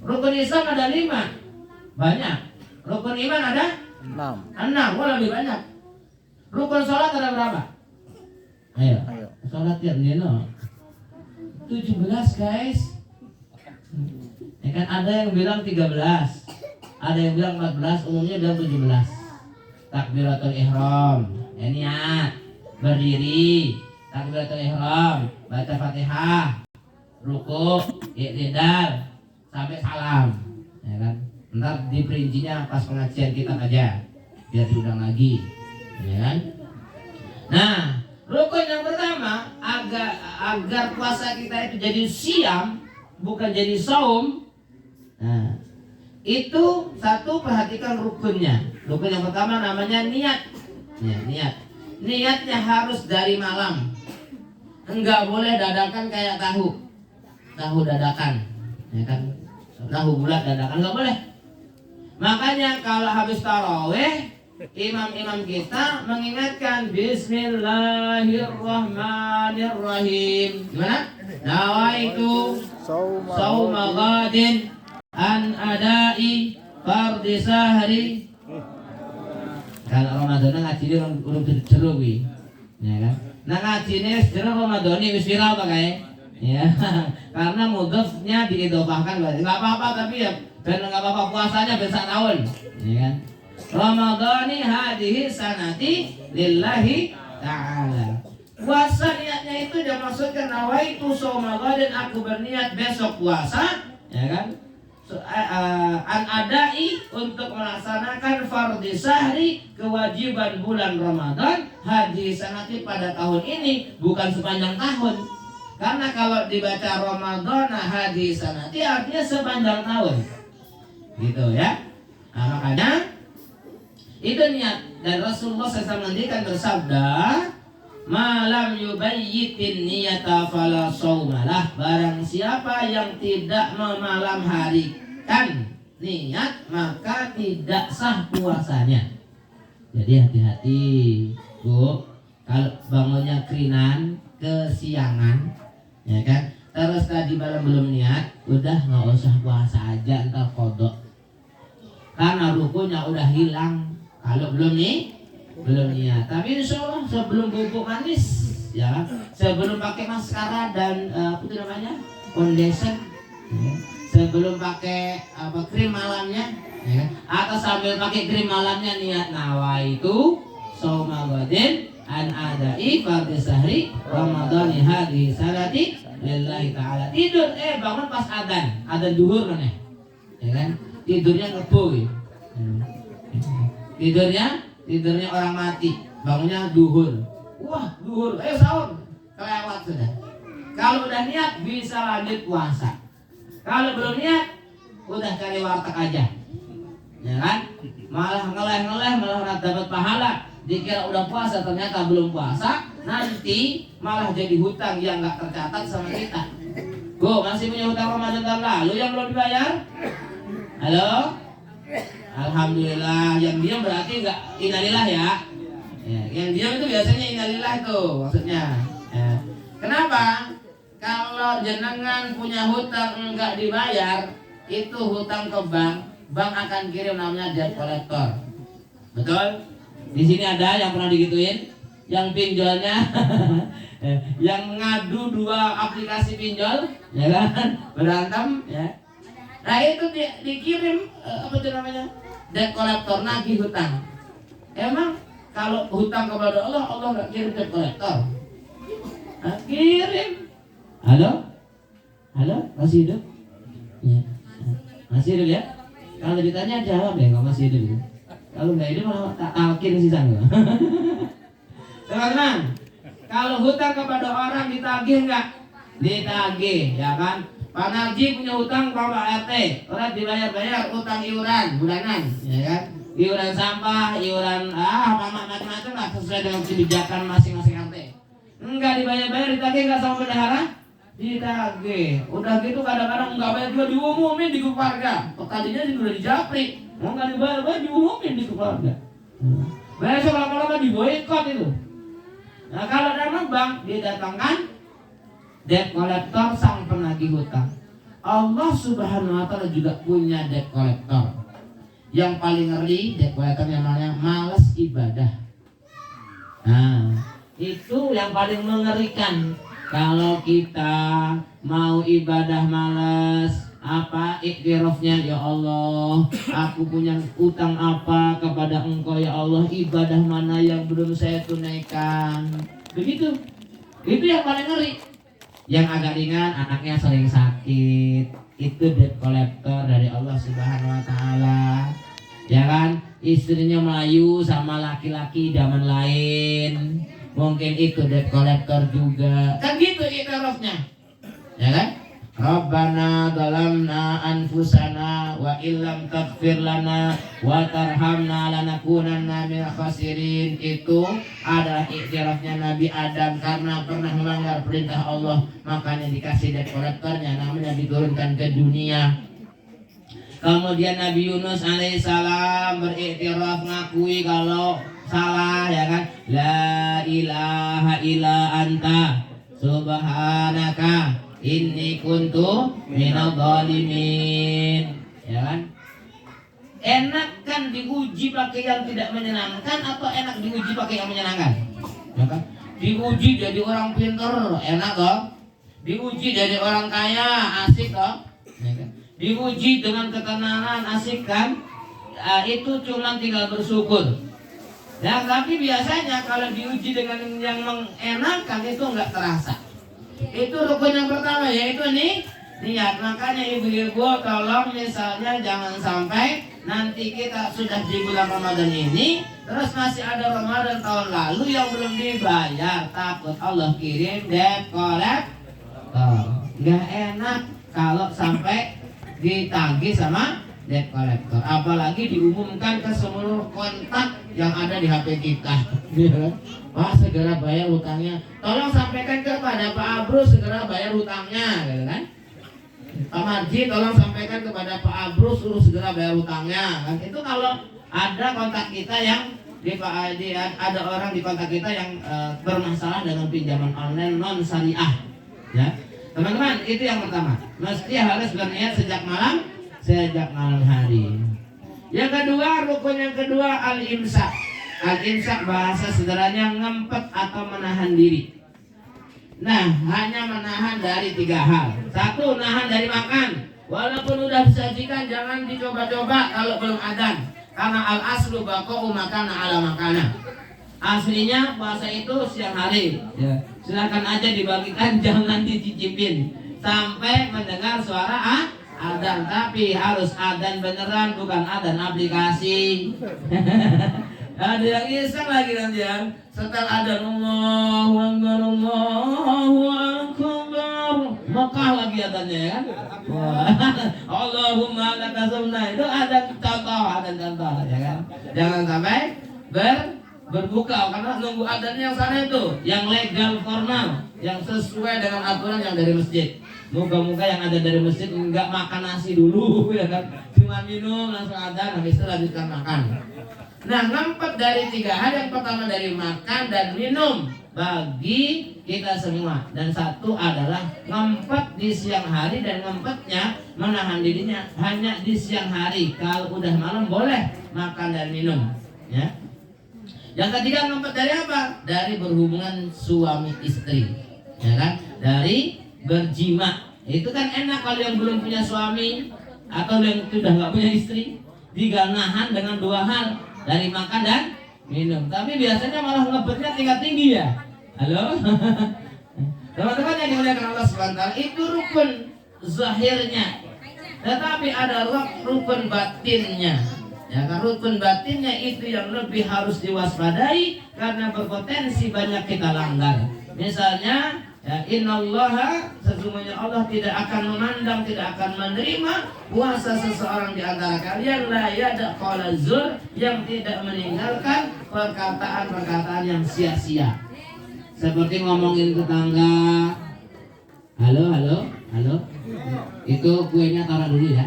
rukun Islam ada 5, banyak. Rukun iman ada 6, wah lebih banyak. Rukun sholat ada berapa? Ayo. Sholat tiap nino 17 guys. Ya kan, ada yang bilang 13, ada yang bilang 14, umumnya bilang 17. Takbiratul ihram, niat, berdiri, takbiratul ihram, baca Fatihah, ruku, i'tidal, sampai salam, ya kan? Ntar diperincinya pas pengajian kita aja, biar diulang lagi, ya kan? Nah, rukun yang pertama agar puasa kita itu jadi siam, bukan jadi saum. Nah, itu satu, perhatikan rukunnya. Rukun yang pertama namanya niat. Ya, niat. Niatnya harus dari malam. Enggak boleh dadakan kayak tahu dadakan, ya kan? Tahu bulat dadakan enggak boleh. Makanya kalau habis tarawih, imam-imam kita mengingatkan Bismillahirrahmanirrahim. Gimana? Nawaitu sauma ghadin an adai fardhi sahri. Kalau Ramadan ngajine urung jero kuwi. Ya kan? Nah ngajine jero Ramadan wis viral to kae. Ya. Karena mudhofnya diidhofahkan berarti enggak apa-apa, tapi ya ben enggak apa-apa puasanya ben sak tahun. Ya kan? Ramadhani hadhihi sanati lillahi ta'ala. Puasa niatnya itu dia maksudkan nawaitu shauma ghadin, aku berniat besok puasa, ya kan? An adai, untuk melaksanakan fardhi sahri, kewajiban bulan Ramadan, hadhihi sanati, pada tahun ini, bukan sepanjang tahun. Karena kalau dibaca Ramadan hadhihi sanati artinya sepanjang tahun. Gitu ya. Nah, makanya itu niat. Dan Rasulullah SAW menghentikan bersabda, malam yubayyitin niyata fala saumalah. Barang siapa yang tidak memalam harikan niat, maka tidak sah puasanya. Jadi hati-hati Bu, kalau bangunnya kerinan, kesiangan, ya kan, terus tadi malam belum niat, udah nggak usah puasa aja, entar kodok. Karena rukunya udah hilang kalau belum niat. Tapi insya Allah sebelum bubuk manis, ya, sebelum pakai maskara dan apa itu namanya, foundation, ya, sebelum pakai krim malamnya, ya, atau sambil pakai krim malamnya niat nawaitu shauma ghadin an adai fardhi sahri ramadhani hadhihi sanati lillahi ta'ala. Tidur bangun pas adzan zuhur kan ya kan, tidurnya ngeboy, tidurnya orang mati, bangunnya duhur. Wah, duhur, sahur, kelewat sudah. Kalau udah niat bisa lanjut puasa. Kalau belum niat, udah cari warteg aja, ya kan? Malah ngeleh-ngeleh, malah dapat pahala. Dikira udah puasa, ternyata belum puasa. Nanti malah jadi hutang yang nggak tercatat sama kita. Bu, masih punya hutang Ramadan tahun lalu yang belum dibayar? Halo? Alhamdulillah, yang diam berarti enggak innalillah ya. Ya, yang diam itu biasanya innalillah tuh maksudnya. Ya. Kenapa? Kalau jenengan punya hutang enggak dibayar, itu hutang ke bank, bank akan kirim namanya debt collector. Betul? Di sini ada yang pernah digituin, yang pinjolnya, yang ngadu 2 aplikasi pinjol, ya kan, berantem, ya. Nah itu dikirim apa itu namanya, debt collector, nagih hutang. Emang kalau hutang kepada Allah, Allah nggak kirim debt collector? Nah, kirim. Halo, halo, masih hidup? Ya. Masih hidup ya? Kalau ditanya jawab ya, nggak masih hidup. Kalau nggak hidup malah tak talkin sisanya. Teman-teman, kalau hutang kepada orang ditagih nggak? Ditagih, ya kan? Pak Narji punya hutang ke Pak RT, orang dibayar-bayar utang iuran bulanan, ya kan? Iuran sampah, iuran macam-macam lah sesuai dengan kebijakan masing-masing RT. Enggak dibayar-bayar, ditagih nggak sama bendahara? Ditagih. Udah gitu kadang-kadang nggak bayar juga diumumin di grup warga. Tadinya udah dijapri, mau nggak dibayar-bayar diumumin di grup warga. Besok lama-lama diboikot itu. Nah kalau dalam bank didatangkan debt collector, sang penagih hutang. Allah Subhanahu wa Ta'ala juga punya debt collector. Yang paling ngeri debt collector yang namanya malas ibadah. Nah itu yang paling mengerikan. Kalau kita mau ibadah malas, apa iktirafnya, ya Allah, aku punya utang apa kepada Engkau ya Allah, ibadah mana yang belum saya tunaikan. Begitu. Itu yang paling ngeri. Yang agak ringan, anaknya sering sakit, itu debt collector dari Allah Subhanahu wa Ta'ala. Ya kan? Istrinya melayu sama laki-laki idaman lain, mungkin itu debt collector juga. Kan gitu iktirafnya. Ya kan? Rabbana zalamna anfusana wa illam taghfir lana wa tarhamna lanakunanna minal khasirin. Itu adalah iktirafnya Nabi Adam karena pernah melanggar perintah Allah, makanya dikasih debt collectornya, namanya diturunkan ke dunia. Kemudian Nabi Yunus alaihissalam beriktiraf, ngakui kalau salah, ya kan? La ilaha illa anta subhanaka inni kuntu minadh dhalimin, ya kan? Enak kan diuji pakai yang tidak menyenangkan atau enak diuji pakai yang menyenangkan? Ya kan? Diuji jadi orang pintar, enak toh? Diuji jadi orang kaya, asik toh? Ya kan? Diuji dengan ketenangan, asik kan? Itu cuma tinggal bersyukur. Ya, tapi biasanya kalau diuji dengan yang mengenakan itu enggak terasa. Itu rukun yang pertama, yaitu niat. Makanya ibu-ibu tolong misalnya jangan sampai nanti kita sudah di bulan Ramadan ini, terus masih ada Ramadan tahun lalu yang belum dibayar, takut Allah kirim debt collector. Nggak enak kalau sampai ditagih sama debt collector, apalagi diumumkan ke seluruh kontak yang ada di HP kita. Pak segera bayar hutangnya, tolong sampaikan kepada Pak Abru segera bayar hutangnya, gitu kan? Pak Marji tolong sampaikan kepada Pak Abru suruh segera bayar hutangnya, kan? Itu kalau ada kontak kita yang ada orang di kontak kita yang bermasalah dengan pinjaman online non syariah, ya teman-teman. Itu yang pertama, mesti harus berniat sejak malam hari. Yang kedua, rukun yang kedua al-imsak. Al-imsak bahasa sederhananya ngempet atau menahan diri. Nah, hanya menahan dari 3 hal. 1, nahan dari makan. Walaupun udah disajikan jangan dicoba-coba kalau belum adzan. Karena al-aslu baqa'u makana ala makana. Aslinya puasa itu siang hari. Ya. Silakan aja dibagikan, jangan dicicipin sampai mendengar suara adzan, tapi harus adzan beneran, bukan adzan aplikasi. Ada yang iseng lagi nanti ya, setel adzan Allahu Akbar, Allahu Akbar, Mekah lagi adzannya ya kan? Allahumma laka sumna, itu adzan contoh ya kan? Jangan sampai berbuka karena nunggu adzannya yang sana itu, yang legal formal, yang sesuai dengan aturan yang dari masjid. Moga-moga yang ada dari masjid enggak makan nasi dulu, ya kan? Cuma minum langsung adzan, habis itu lanjutkan makan. Nah, ngempet dari 3 hal. Yang pertama dari makan dan minum bagi kita semua. Dan satu adalah ngempet di siang hari, dan ngempetnya menahan dirinya hanya di siang hari. Kalau udah malam boleh makan dan minum, ya. Yang ketiga ngempet dari apa? Dari berhubungan suami istri, ya kan? Dari berjima. Itu kan enak kalau yang belum punya suami atau yang sudah nggak punya istri, diganahan dengan 2 hal, dari makan dan minum. Tapi biasanya malah ngempetnya tingkat tinggi, ya. Halo, teman-teman yang dimuliakan Allah SWT, itu rukun zahirnya, tetapi ada rukun batinnya. Ya kan, rukun batinnya itu yang lebih harus diwaspadai karena berpotensi banyak kita langgar. Misalnya, ya, innallaha, sesungguhnya Allah tidak akan memandang, tidak akan menerima puasa seseorang di antara kalian la yada qala zur, yang tidak meninggalkan perkataan-perkataan yang sia-sia. Seperti ngomongin tetangga, halo, itu kuenya taruh dulu ya.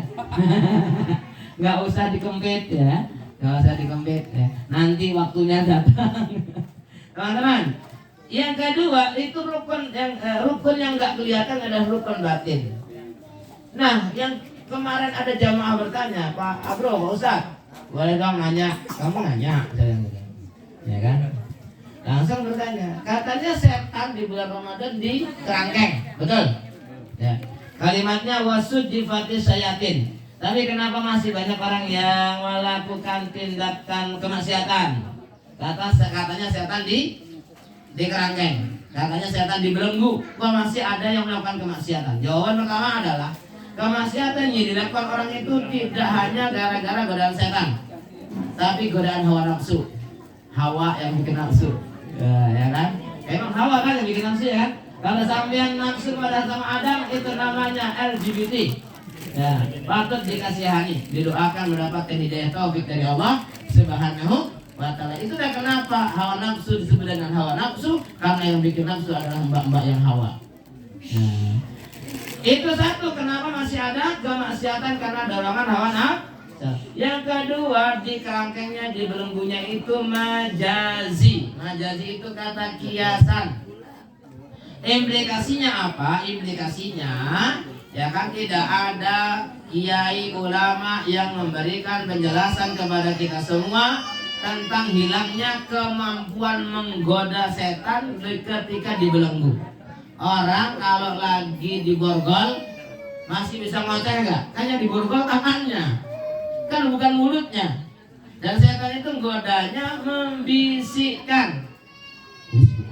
Nggak usah dikempit ya, ya. Nanti waktunya datang. Teman-teman, yang kedua itu rukun yang nggak kelihatan adalah rukun batin. Nah, yang kemarin ada jamaah bertanya, Pak Abro, Pak Ustadz, boleh dong nanya? Kamu nanya, saya bilang, ya kan? Langsung bertanya, katanya setan di bulan Ramadan di kerangkeng, betul? Ya. Kalimatnya wasujifati sayatin. Tapi kenapa masih banyak orang yang melakukan tindakan kemaksiatan? Katanya setan di kerangkeng, katanya setan dibelenggu. Kok masih ada yang melakukan kemaksiatan? Jawaban pertama adalah kemaksiatan yang dilakukan orang itu tidak hanya gara-gara godaan setan, tapi godaan hawa nafsu. Hawa yang bikin nafsu, ya kan? Emang Hawa kan yang bikin nafsu, ya kan? Kalau sampean nafsu pada sama Adam, itu namanya LGBT. Ya, patut dikasihani, didoakan mendapatkan hidayah taufik dari Allah Subhanahu wa ta'ala. Itulah kenapa hawa nafsu disebut dengan hawa nafsu, karena yang bikin nafsu adalah mbak-mbak yang hawa. Nah, itu satu, kenapa masih ada kemaksiatan karena dorongan hawa nafsu. Yang kedua, di kerangkengnya, di belenggunya itu majazi. Majazi itu kata kiasan. Implikasinya apa? Implikasinya, ya kan, tidak ada kiai ulama yang memberikan penjelasan kepada kita semua tentang hilangnya kemampuan menggoda setan ketika dibelenggu. Orang kalau lagi diborgol masih bisa ngoceh nggak? Hanya diborgol tangannya, kan bukan mulutnya. Dan setan itu godanya membisikkan.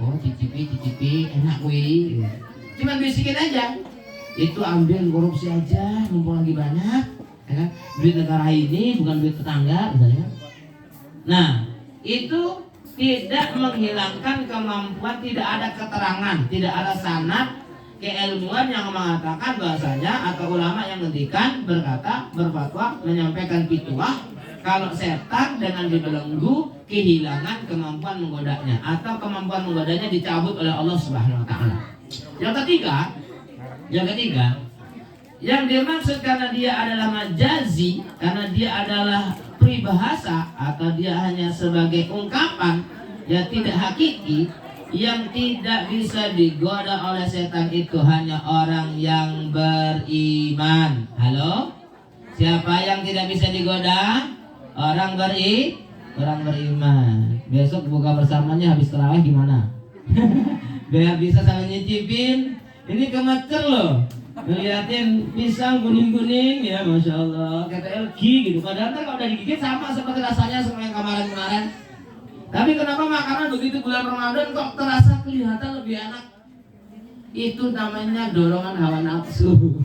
Oh, cicipi, enak wih. Cuma bisikin aja. Itu ambil korupsi aja, mumpung lagi banyak, ya kan? Duit negara ini bukan duit tetangga, misalnya. Nah, itu tidak menghilangkan kemampuan, tidak ada keterangan, tidak ada sanad keilmuan yang mengatakan bahasanya, atau ulama yang ngendikan, berkata, berfatwa, menyampaikan fitwah kalau setan dengan dibelenggu kehilangan kemampuan menggodanya, atau kemampuan menggodanya dicabut oleh Allah Subhanahu wa ta'ala. Yang ketiga, yang dimaksud karena dia adalah majazi, karena dia adalah peribahasa, atau dia hanya sebagai ungkapan yang tidak hakiki, yang tidak bisa digoda oleh setan itu hanya orang yang beriman. Halo? Siapa yang tidak bisa digoda? Orang beriman. Besok buka bersamanya habis tarawih gimana? Biar bisa saling nyicipin. Ini kemecer loh. Ngeliatin pisang kuning-kuning, ya Masya Allah, kata LG gitu. Padahal kan kalau udah digigit sama seperti rasanya sama yang kemarin-kemarin. Tapi kenapa makanan begitu bulan Ramadan kok terasa kelihatan lebih enak? Itu namanya dorongan hawa nafsu.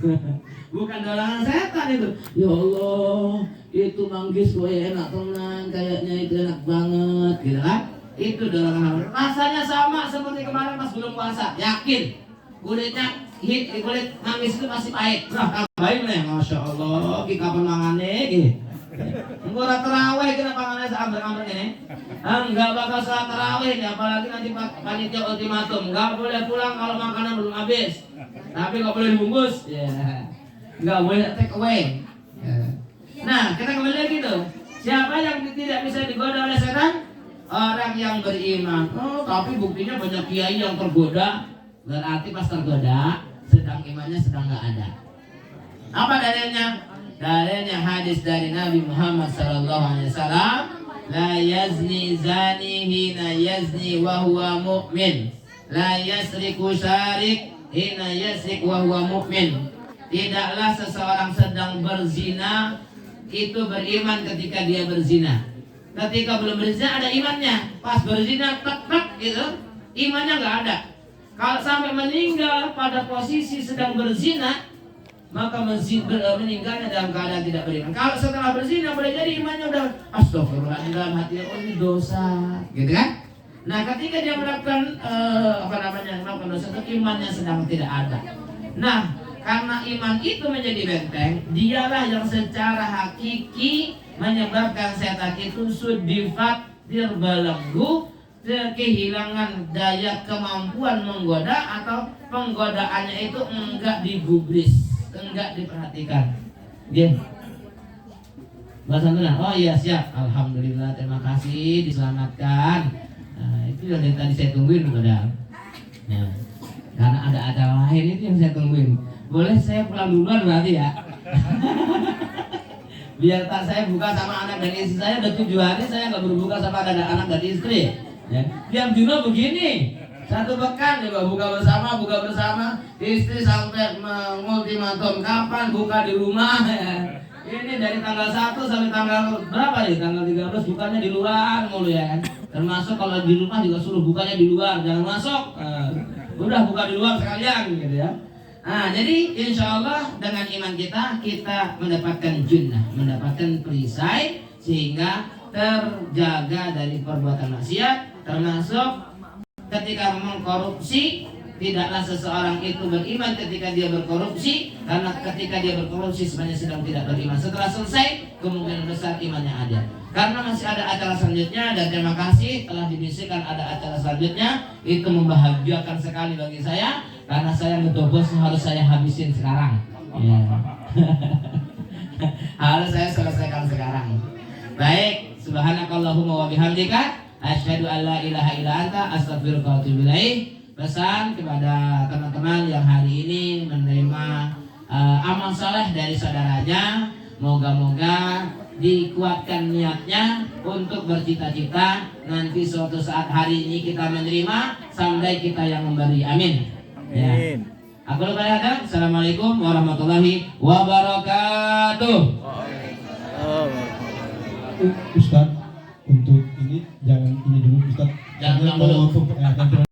Bukan dorongan setan itu. Ya Allah, itu manggis gue enak tenan, kayaknya itu enak banget, gitu kan? Itu dorongan hawa nafsu. Rasanya sama seperti kemarin pas belum puasa, yakin. Kulit manggis itu masih pahit. Nah, tambahin nih, Masya Allah, kapan mangannya gitu. Enggak terawih kenapa mangannya seambek-ambek ini? Enggak bakal salat terawih nih, apalagi nanti panitia ultimatum. Enggak boleh pulang kalau makanan belum habis. Tapi enggak boleh dibungkus. Ya. Enggak boleh take away. Ya. Nah, kita kembali lagi tuh. Siapa yang tidak bisa digoda oleh setan? Orang yang beriman. Oh, tapi buktinya banyak kiai yang tergoda. Berarti pas tergoda, sedang imannya sedang nggak ada. Apa dalilnya? Dalilnya hadis dari Nabi Muhammad SAW. La yazni zani hina yazni wa huwa mu'min. La yasriku syarik hina yasrik wa huwa mu'min. Tidaklah seseorang sedang berzina itu beriman ketika dia berzina. Ketika belum berzina ada imannya. Pas berzina tek gitu, imannya nggak ada. Kalau sampai meninggal pada posisi sedang berzina, maka meninggalnya dalam keadaan tidak beriman. Kalau setelah berzina boleh jadi imannya udah astagfirullahaladzim, dalam hatinya oh ini dosa, gitu kan? Nah ketika dia melakukan melakukan dosa itu imannya sedang tidak ada. Nah karena iman itu menjadi benteng, dialah yang secara hakiki menyebabkan setan itu sudifat dirbelenggu, kehilangan daya kemampuan menggoda atau penggodaannya itu enggak digubris, enggak diperhatikan. Dia bahasa tenang. Oh iya siap. Alhamdulillah, terima kasih diselamatkan. Nah, itu yang dari tadi saya tungguin padahal. Nah, karena ada acara lain itu yang saya tungguin. Boleh saya pulang duluan berarti ya? Biar tak saya buka sama anak dan istri saya. Udah 7 hari saya nggak berbuka sama anak dan istri ya. Tiap Juno begini, 1 pekan ya buka bersama istri sampai mengultimatum kapan buka di rumah ya. Ini dari tanggal 1 sampai tanggal berapa nih? Tanggal 13 bukanya di luar mulu ya kan. Termasuk kalau di rumah juga suruh bukanya di luar, jangan masuk. Udah buka di luar sekalian gitu ya. Nah, jadi insya Allah dengan iman kita mendapatkan junnah, mendapatkan perisai sehingga terjaga dari perbuatan maksiat, termasuk ketika mengkorupsi. Tidaklah seseorang itu beriman ketika dia berkorupsi, karena ketika dia berkorupsi sebenarnya sedang tidak beriman. Setelah selesai, kemungkinan besar imannya ada. Karena masih ada acara selanjutnya, dan terima kasih telah dibisikkan ada acara selanjutnya. Itu membahagiakan sekali bagi saya, karena saya ngedobos harus saya habisin sekarang. Ya. Harus saya selesaikan sekarang. Baik, subhanakallahumma wa bihamdika asyhadu an la ilaha illa anta astaghfiruka wa atubu ilaik. Pesan kepada teman-teman yang hari ini menerima amal saleh dari saudaranya, moga-moga dikuatkan niatnya untuk bercita-cita nanti suatu saat hari ini kita menerima sampai kita yang memberi. Amin. Ya. Aku lupa ya. Assalamualaikum warahmatullahi wabarakatuh. Ustaz, untuk ini jangan ini dulu Ustaz. Jangan dulu.